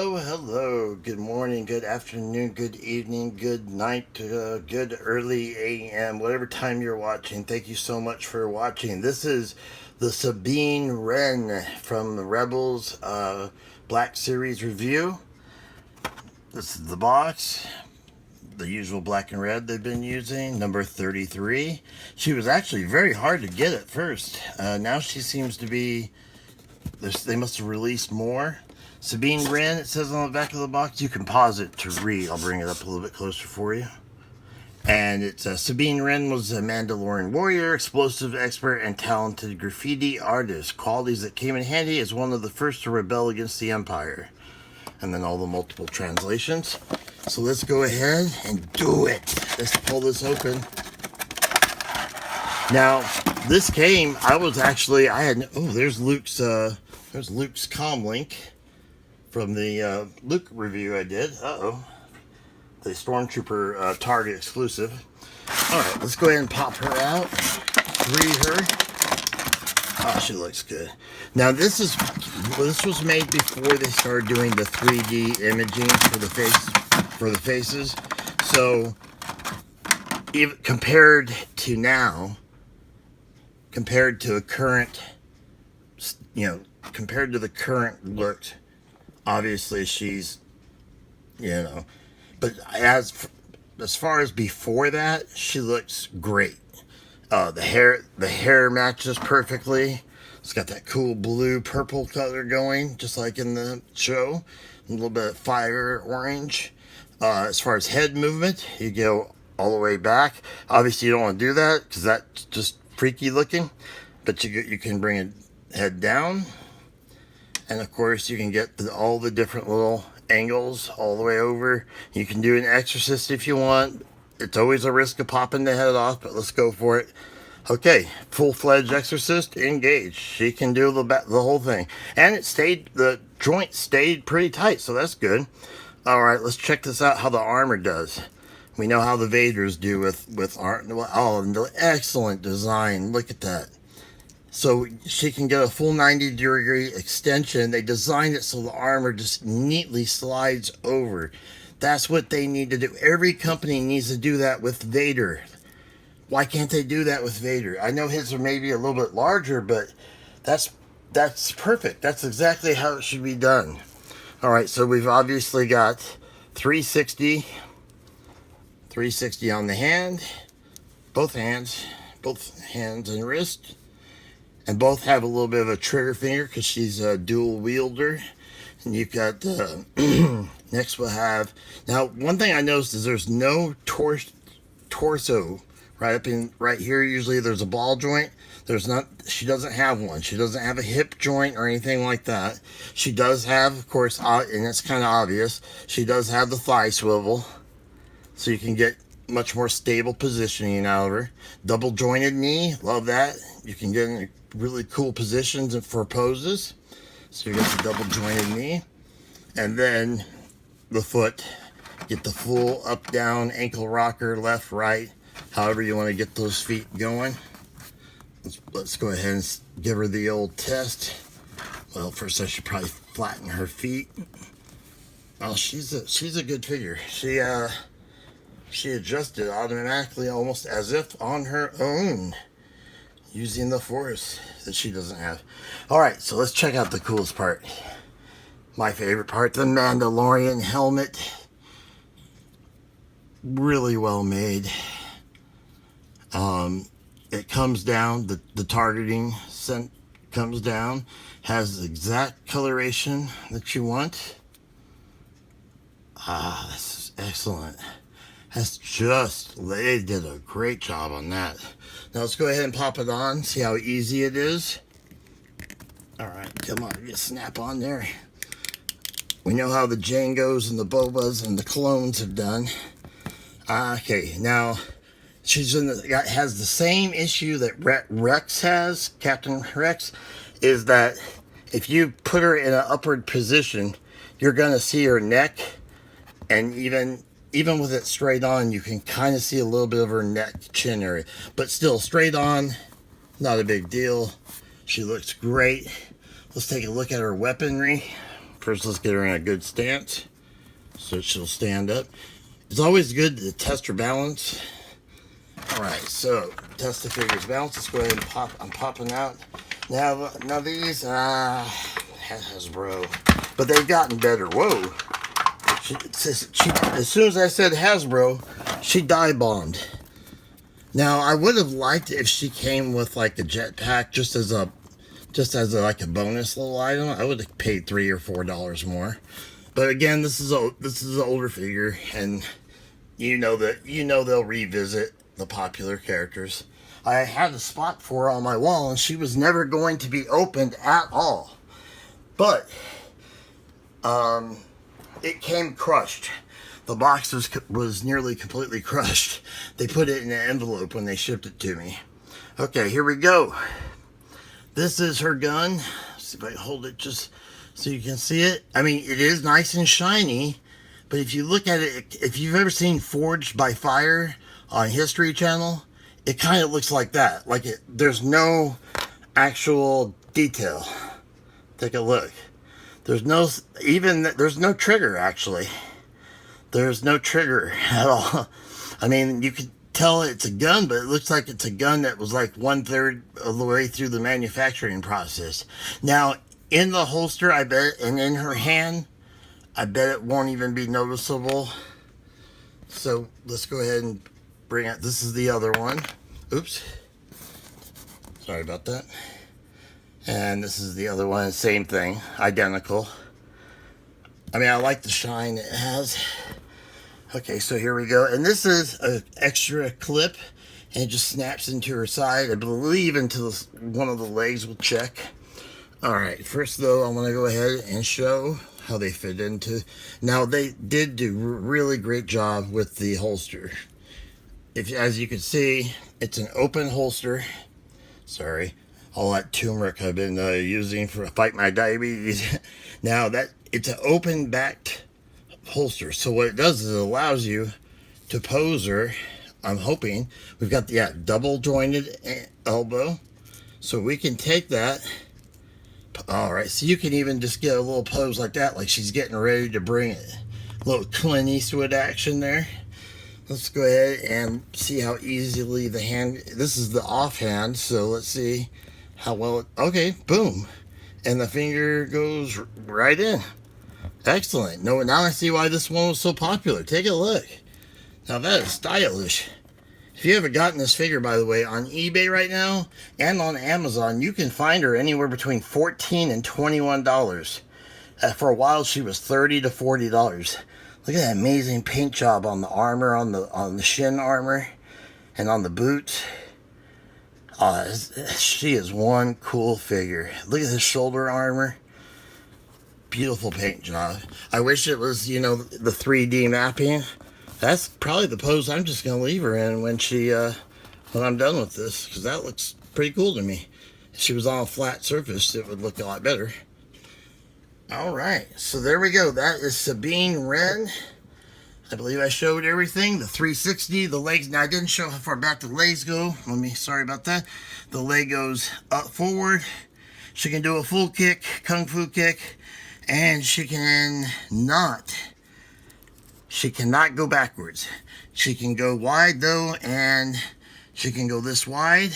Hello, hello. Good morning, good afternoon, good evening, good night, good early AM, whatever time you're watching. Thank you so much for watching. This is the Sabine Wren from the Rebels Black Series review. This is the box. The usual black and red they've been using, number 33. She was actually very hard to get at first. Now she seems to be, they must have released more. Sabine Wren, it says on the back of the box. You can pause it to read. I'll bring it up a little bit closer for you. And it's Sabine Wren was a Mandalorian warrior, explosive expert, and talented graffiti artist. Qualities that came in handy as one of the first to rebel against the Empire. And then all the multiple translations. So let's go ahead and do it. Let's pull this open. Now, this came, I had, oh, there's Luke's comm link from the Luke review I did. Uh-oh. The Stormtrooper Target exclusive. Alright, let's go ahead and pop her out. Read her. Oh, she looks good. Now, this was made before they started doing the 3D imaging for the faces. So, even compared to now, compared to the current look, obviously she's, but as far as before that, she looks great. The hair matches perfectly. It's got that cool blue purple color going, just like in the show. A little bit of fire orange. As far as head movement, you go all the way back. Obviously, you don't want to do that because that's just freaky looking. But you can bring it head down. And of course, you can get all the different little angles all the way over. You can do an exorcist if you want. It's always a risk of popping the head off, but let's go for it. Okay, full-fledged exorcist, engaged. She can do the whole thing. And the joint stayed pretty tight, so that's good. Alright, let's check this out, how the armor does. We know how the Vaders do with armor. Oh, excellent design. Look at that. So she can get a full 90-degree extension. They designed it so the armor just neatly slides over. That's what they need to do. Every company needs to do that with Vader. Why can't they do that with Vader? I know his are maybe a little bit larger, but that's perfect. That's exactly how it should be done. All right, so we've obviously got 360 on the hand, both hands and wrist. And both have a little bit of a trigger finger because she's a dual wielder. And you've got, next we'll have, now one thing I noticed is there's no torso right here. Usually there's a ball joint. She doesn't have one. She doesn't have a hip joint or anything like that. She does have, of course, and it's kind of obvious, she does have the thigh swivel. So you can get much more stable positioning out of her. Double jointed knee, love that. You can get in really cool positions for poses. So you get the double jointed knee. And then the foot, get the full up down ankle rocker, left, right, however you want to get those feet going. Let's go ahead and give her the old test. Well, first I should probably flatten her feet. Oh, she's a good figure. She adjusted automatically, almost as if on her own, using the force that she doesn't have. Alright, so let's check out the coolest part. My favorite part, the Mandalorian helmet. Really well made. It comes down, the targeting comes down, has the exact coloration that you want. Ah, this is excellent. They did a great job on that. Now let's go ahead and pop it on, see how easy it is. Alright, come on, just snap on there. We know how the Jangos and the Bobas and the clones have done. Okay, now has the same issue that Rex has, Captain Rex, is that if you put her in an upward position, you're going to see her neck, and even with it straight on, you can kind of see a little bit of her neck, chin area. But still, straight on, not a big deal. She looks great. Let's take a look at her weaponry. First, let's get her in a good stance so she'll stand up. It's always good to test her balance. Alright, so test the figure's balance. Let's go ahead and pop. I'm popping out. Now these, Hasbro. But they've gotten better. Whoa. As soon as I said Hasbro, she dive bombed. Now, I would have liked it if she came with like a jetpack just as a like a bonus little item. I would have paid $3 or $4 more. But again, this is an older figure, and you know they'll revisit the popular characters. I had a spot for her on my wall, and she was never going to be opened at all. But it came crushed. The box was nearly completely crushed. They put it in an envelope when they shipped it to me. Okay, here we go. This is her gun. Let's see if I can hold it just so you can see it. I mean, it is nice and shiny, but if you look at it, if you've ever seen Forged by Fire on History Channel, it kind of looks like that. Like there's no actual detail. Take a look. There's no trigger, actually. There's no trigger at all. I mean, you could tell it's a gun, but it looks like it's a gun that was like 1/3 of the way through the manufacturing process. Now, in the holster, I bet, and in her hand, I bet it won't even be noticeable. So let's go ahead and bring it. This is the other one. Oops. Sorry about that. And this is the other one. Same thing. Identical. I mean, I like the shine it has. Okay, so here we go. And this is an extra clip, and it just snaps into her side. I believe into one of the legs. We'll check. All right, first though, I want to go ahead and show how they fit into. Now, they did do a really great job with the holster. As you can see, it's an open holster. Sorry, all that turmeric I've been using to fight my diabetes. Now, it's an open backed holster, so what it does is it allows you to pose her. I'm hoping we've got the double jointed elbow, so we can take that. All right, so you can even just get a little pose like that, like she's getting ready to bring it. A little Clint Eastwood action there. Let's go ahead and see how easily the hand. This is the offhand, so let's see how well it. Okay, boom, and the finger goes right in. Excellent. No, now I see why this one was so popular. Take a look. Now that is stylish. If you haven't gotten this figure, by the way, on eBay right now and on Amazon, you can find her anywhere between $14 and $21. For a while, she was $30 to $40. Look at that amazing paint job on the armor, on the shin armor, and on the boots. She is one cool figure. Look at this shoulder armor. Beautiful paint job. I wish it was, the 3D mapping. That's probably the pose I'm just going to leave her in when I'm done with this, because that looks pretty cool to me. If she was on a flat surface, it would look a lot better. All right, so there we go. That is Sabine Wren. I believe I showed everything. The 360, the legs. Now, I didn't show how far back the legs go. Sorry about that. The leg goes up forward. She can do a full kick, kung fu kick, and she cannot go backwards. She can go wide though, and she can go this wide.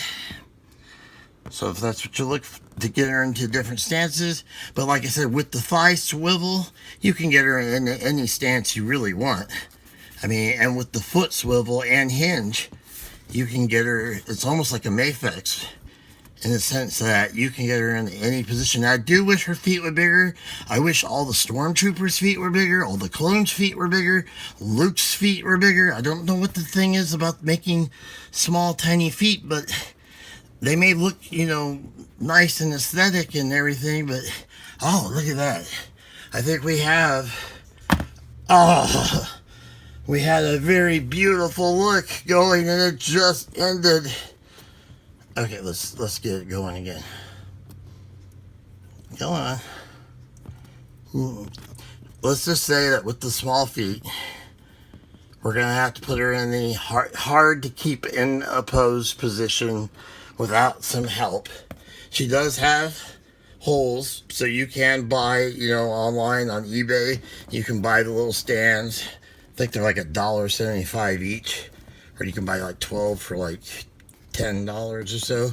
So if that's what you look to get her into different stances. But like I said, with the thigh swivel, you can get her in any stance you really want. I mean, and with the foot swivel and hinge, you can get her. It's almost like a Mafex, in the sense that you can get her in any position. Now, I do wish her feet were bigger. I wish all the Stormtroopers' feet were bigger. All the clones' feet were bigger. Luke's feet were bigger. I don't know what the thing is about making small, tiny feet, but they may look, nice and aesthetic and everything, but, oh, look at that. I think we had a very beautiful look going, and it just ended. Okay, let's get it going again. Go on. Let's just say that with the small feet, we're going to have to put her in the hard to keep in a pose position without some help. She does have holes, so you can buy, online on eBay. You can buy the little stands. I think they're like $1.75 each, or you can buy like 12 for like $10 or so.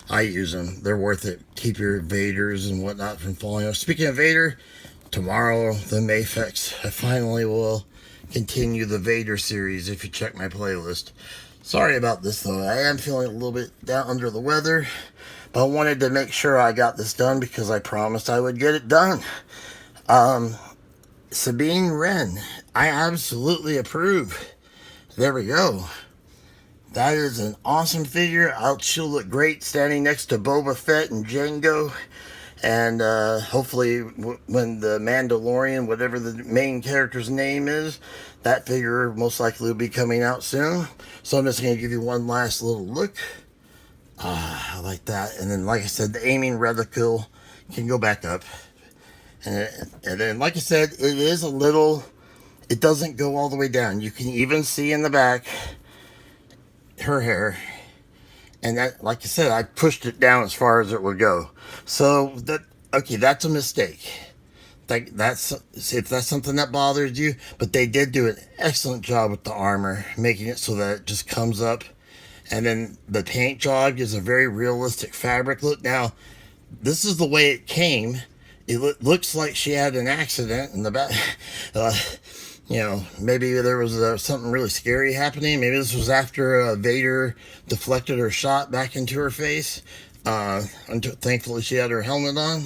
I use them. They're worth it. Keep your Vaders and whatnot from falling off. Speaking of Vader, tomorrow the Mayfex. I finally will continue the Vader series if you check my playlist. Sorry about this though. I am feeling a little bit down under the weather, but I wanted to make sure I got this done because I promised I would get it done. Sabine Wren, I absolutely approve. There we go. That is an awesome figure. She'll look great standing next to Boba Fett and Jango. And hopefully when the Mandalorian, whatever the main character's name is, that figure most likely will be coming out soon. So I'm just going to give you one last little look. I like that. And then, like I said, the aiming reticle can go back up. And then, like I said, it is a little, it doesn't go all the way down. You can even see in the back her hair. And that, like I said, I pushed it down as far as it would go. So that's a mistake. That's if that's something that bothers you. But they did do an excellent job with the armor, making it so that it just comes up. And then the paint job is a very realistic fabric look. Now, this is the way it came. It looks like she had an accident in the back. Maybe there was something really scary happening. Maybe this was after Vader deflected her shot back into her face. Thankfully, she had her helmet on.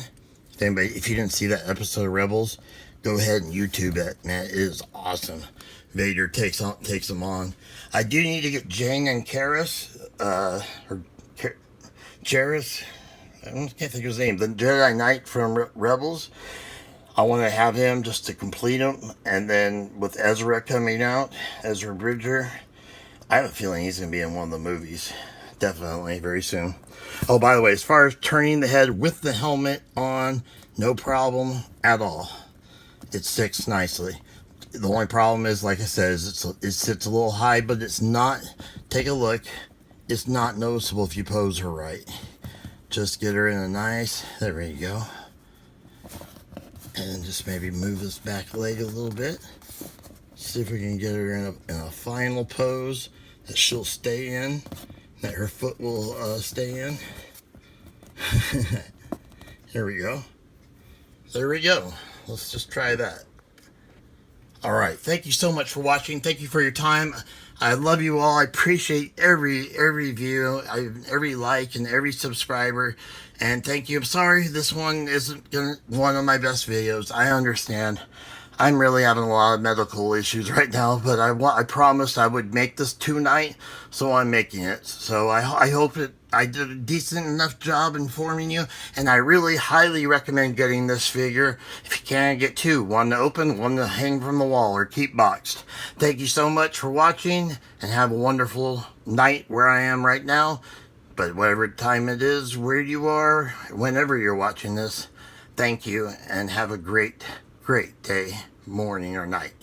If you didn't see that episode of Rebels, go ahead and YouTube it. Man, it is awesome. Vader takes them on. I do need to get Jane and Karis, Jairus. I can't think of his name. The Jedi Knight from Rebels. I want to have him just to complete him. And then with Ezra coming out, Ezra Bridger, I have a feeling he's going to be in one of the movies. Definitely, very soon. Oh, by the way, as far as turning the head with the helmet on, no problem at all. It sticks nicely. The only problem is, like I said, it sits a little high, but it's not, take a look, it's not noticeable if you pose her right. Just get her in a nice, there we go. And just maybe move this back leg a little bit. See if we can get her in a final pose that she'll stay in, that her foot will stay in. There we go. There we go. Let's just try that. All right. Thank you so much for watching. Thank you for your time. I love you all. I appreciate every view, every like, and every subscriber. And thank you. I'm sorry this one isn't one of my best videos. I understand. I'm really having a lot of medical issues right now, but I promised I would make this tonight, so I'm making it. So I hope I did a decent enough job informing you, and I really highly recommend getting this figure. If you can, get two. One to open, one to hang from the wall or keep boxed. Thank you so much for watching, and have a wonderful night where I am right now. But whatever time it is, where you are, whenever you're watching this, thank you, and have a great day, morning or night.